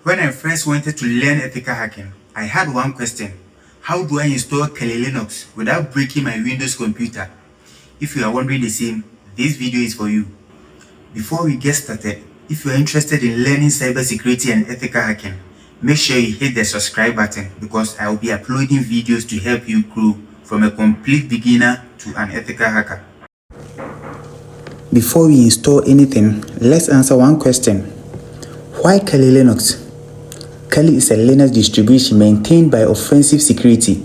When I first wanted to learn ethical hacking, I had one question. How do I install Kali Linux without breaking my Windows computer? If you are wondering the same, this video is for you. Before we get started, if you are interested in learning cybersecurity and ethical hacking, make sure you hit the subscribe button because I will be uploading videos to help you grow from a complete beginner to an ethical hacker. Before we install anything, let's answer one question. Why Kali Linux? Kali is a Linux distribution maintained by Offensive Security.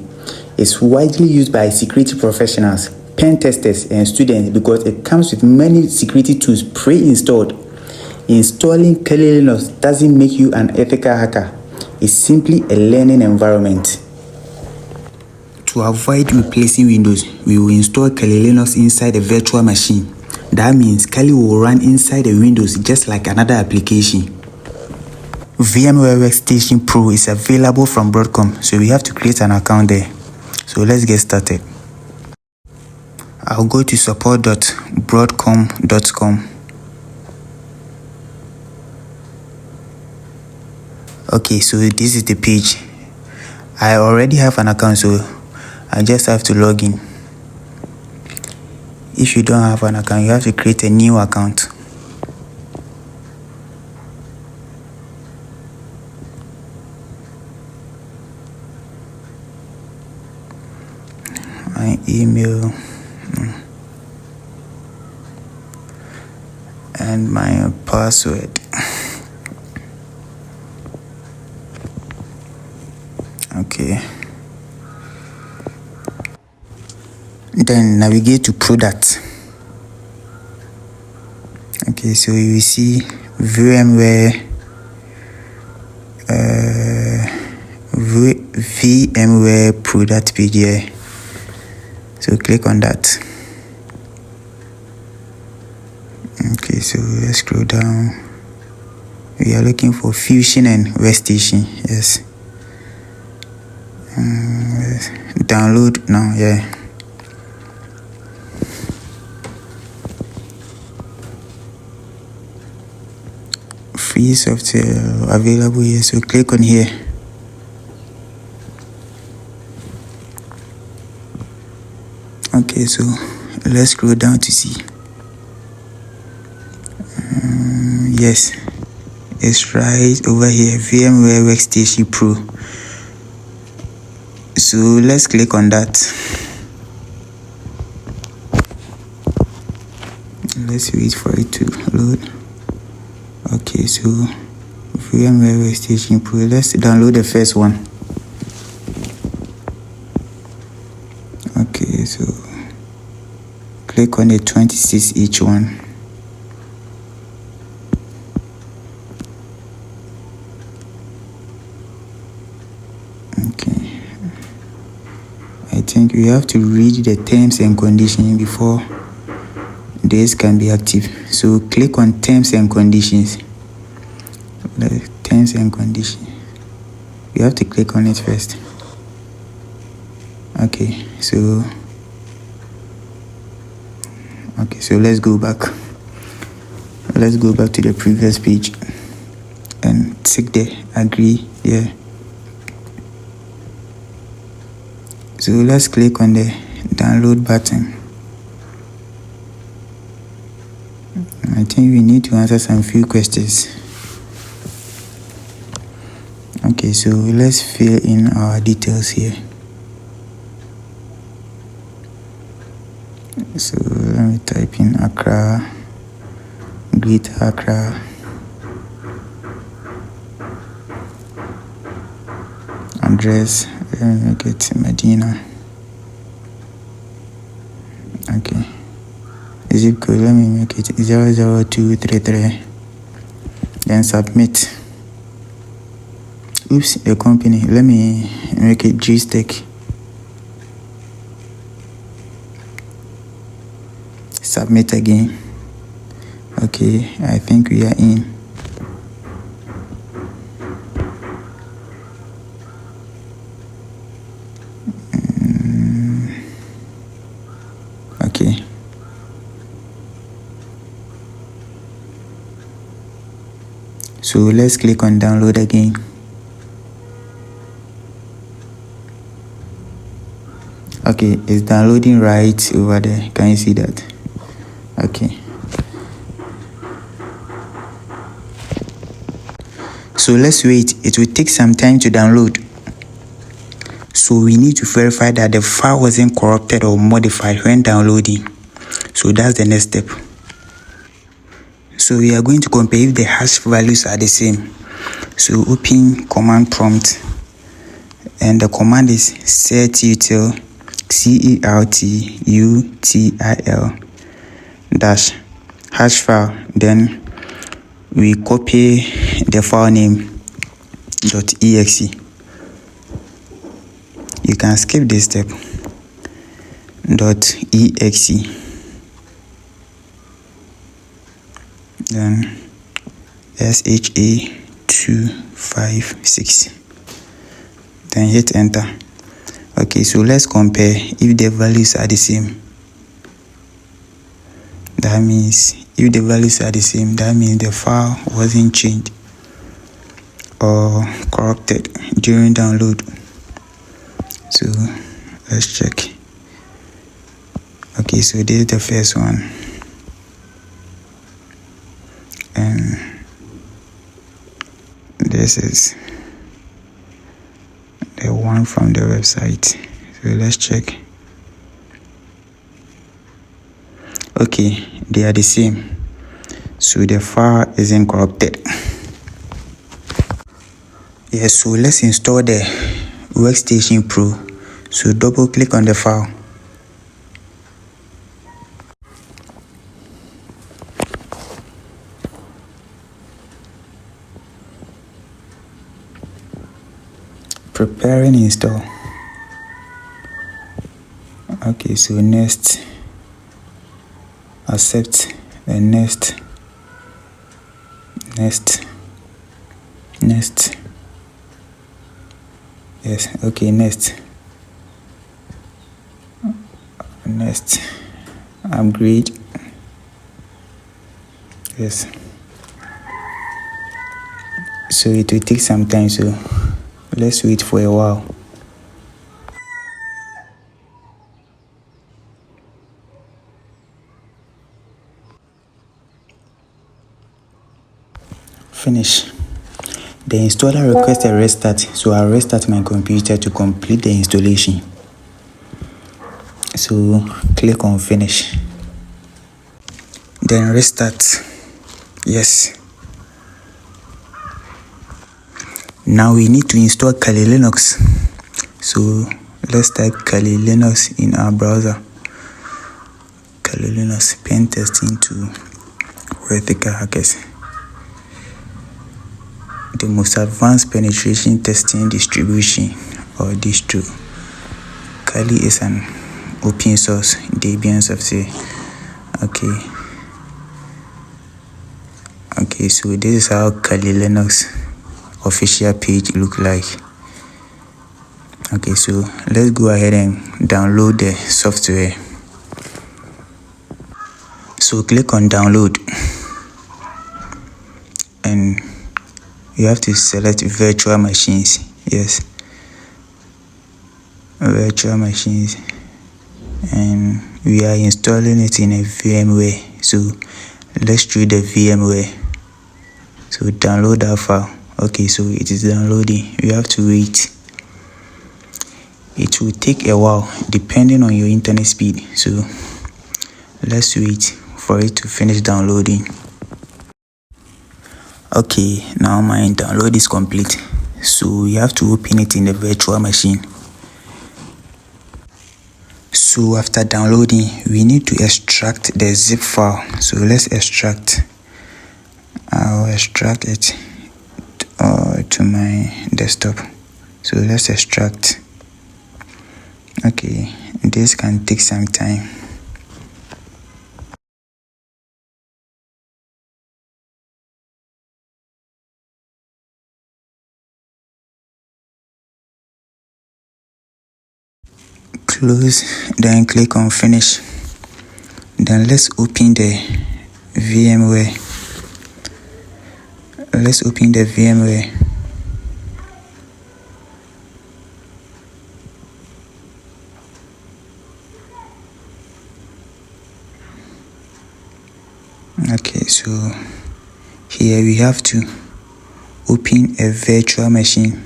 It's widely used by security professionals, pen testers, and students because it comes with many security tools pre-installed. Installing Kali Linux doesn't make you an ethical hacker. It's simply a learning environment. To avoid replacing Windows, we will install Kali Linux inside a virtual machine. That means Kali will run inside the Windows just like another application. VMware Workstation Pro is available from Broadcom, so we have to create an account there. So let's get started. I'll go to support.broadcom.com. Okay, so this is the page. I already have an account, so I just have to log in. If you don't have an account, you have to create a new account. My email and my password. Okay. Then navigate to product. Okay, so you will see VMware VMware product page here. So click on that. Okay, so let's scroll down. We are looking for Fusion and Workstation. Yes. Download now. Yeah. Free software available here. So click on here. Okay, so let's scroll down to see. Yes, it's right over here, VMware Workstation Pro. So let's click on that. Let's wait for it to load. Okay, so VMware Workstation Pro. Let's download the first one. Okay, so click on the 26 each one. Okay, I think we have to read the terms and conditions before this can be active. So click on terms and conditions. The terms and conditions. You have to click on it first. Okay, so let's go back. Let's go back to the previous page and tick the agree here. So let's click on the download button. I think we need to answer some few questions. Okay, so let's fill in our details here. So let me type in Accra, Greater Accra, address, let me make it Medina. Okay, zip code, let me make it 00233, then submit. Oops, the company, let me make it G-Tech. Submit again. Okay, I think we are in. Okay. So let's click on download again. Okay, it's downloading right over there. Can you see that? Okay. So let's wait. It will take some time to download. So we need to verify that the file wasn't corrupted or modified when downloading. So that's the next step. So we are going to compare if the hash values are the same. So open command prompt, and the command is certutil CERTUTIL dash hash file. Then we copy the file name .exe. You can skip this step. .exe. Then SHA256. Then hit enter. Okay, so let's compare if the values are the same. That means if the values are the same, that means the file wasn't changed or corrupted during download. So let's check. Okay, so this is the first one, and this is the one from the website. So let's check. Okay, they are the same, so the file isn't corrupted. Yes, so let's install the Workstation Pro. So double click on the file. Preparing install. Okay, so next, accept, and next. Yes, okay, next, upgrade. Yes, so it will take some time, so let's wait for a while. Finish. The installer requests a restart, so I'll restart my computer to complete the installation. So click on finish. Then restart. Yes. Now we need to install Kali Linux. So let's type Kali Linux in our browser. Kali Linux pen testing to ethical hackers. The most advanced penetration testing distribution or distro. Kali is an open source Debian software. Okay, so this is how Kali Linux official page look like. Okay, so let's go ahead and download the software. So click on download, and you have to select virtual machines. Yes, virtual machines, and we are installing it in a VMware. So let's choose the VMware. So download that file. Okay, so it is downloading. You have to wait. It will take a while depending on your internet speed. So let's wait for it to finish downloading. Okay, now my download is complete. So you have to open it in the virtual machine. So after downloading, we need to extract the zip file. So let's extract. I'll extract it to my desktop. So let's extract. Okay, this can take some time. Close, then click on finish. Then let's open the VMware. let's open the VMware. Okay, so here we have to open a virtual machine.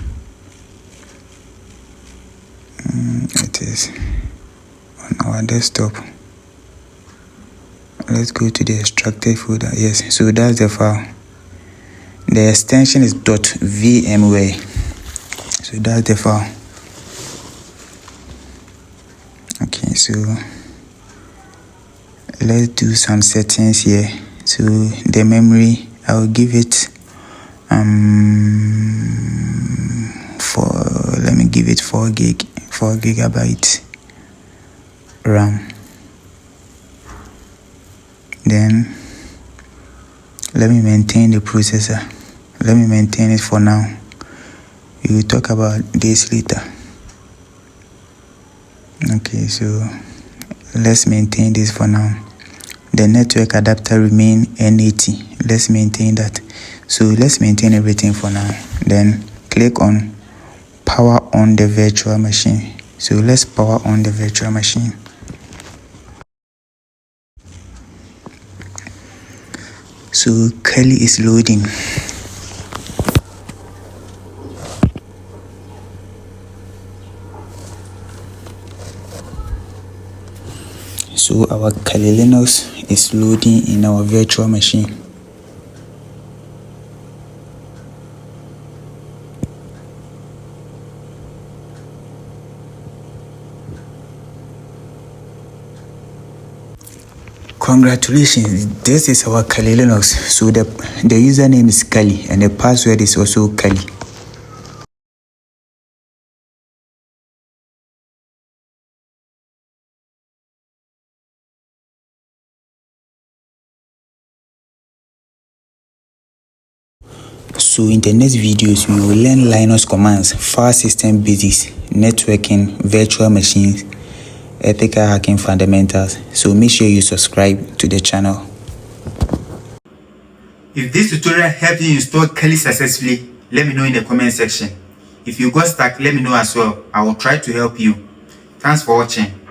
It is on our desktop. Let's go to the extracted folder. Yes, so that's the file. The extension is .vmware. So that's the file. Okay, so let's do some settings here. So the memory, I will give it let me give it 4 gigabyte RAM. Then let me maintain the processor. Let me maintain it for now. We will talk about this later. Okay, so let's maintain this for now. The network adapter remain N80. Let's maintain that. So let's maintain everything for now. Then click on power on the virtual machine. So let's power on the virtual machine. So Kali is loading. So our Kali Linux is loading in our virtual machine. Congratulations, this is our Kali Linux. So the username is Kali and the password is also Kali. So in the next videos, we will learn Linux commands, file system basics, networking, virtual machines, ethical hacking fundamentals. So make sure you subscribe to the channel. If this tutorial helped you install Kali successfully, let me know in the comment section. If you got stuck, let me know as well. I will try to help you. Thanks for watching.